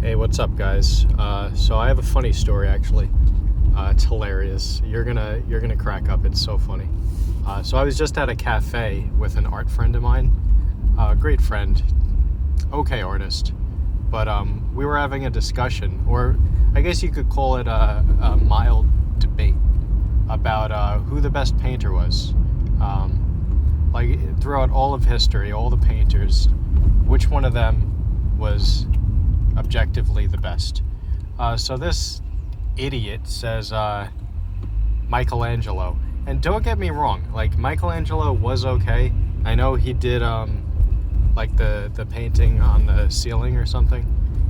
Hey, what's up, guys? So I have a funny story, actually. It's hilarious. You're gonna crack up. It's so funny. So I was just at a cafe with an art friend of mine, a great friend, okay artist, but we were having a discussion, or I guess you could call it a mild debate about who the best painter was. Like throughout all of history, all the painters, which one of them was objectively the best. So this idiot says Michelangelo. And don't get me wrong, like Michelangelo was okay. I know he did like the painting on the ceiling or something.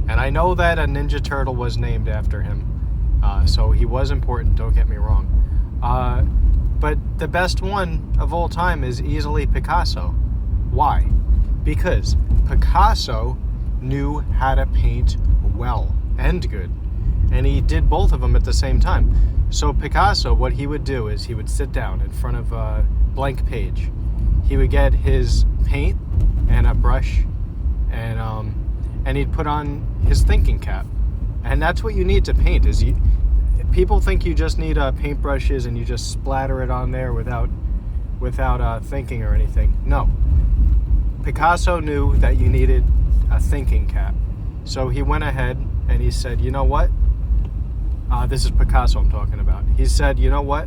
And I know that a Ninja Turtle was named after him. So he was important, don't get me wrong. But the best one of all time is easily Picasso. Why? Because Picasso knew how to paint well and good, and he did both of them at the same time. So Picasso, what he would do is he would sit down in front of a blank page. He would get his paint and a brush, and he'd put on his thinking cap. And that's what you need to paint. People think you just need paintbrushes and you just splatter it on there without thinking or anything. No. Picasso knew that you needed a thinking cap. So he went ahead and he said, you know what? This is Picasso I'm talking about. He said, you know what?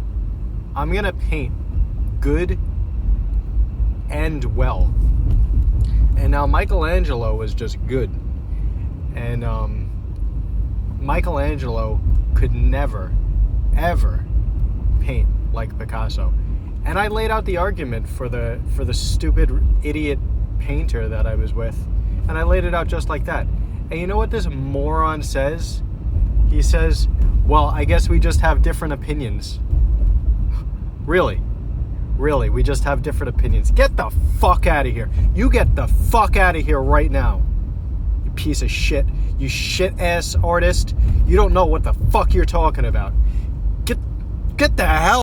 I'm going to paint good and well. And now Michelangelo was just good. And Michelangelo could never, ever paint like Picasso. And I laid out the argument for the stupid idiot painter that I was with. And I laid it out just like that. And you know what this moron says? He says, well, I guess we just have different opinions. Really? Really, we just have different opinions. Get the fuck out of here. You get the fuck out of here right now. You piece of shit. You shit-ass artist. You don't know what the fuck you're talking about. Get the hell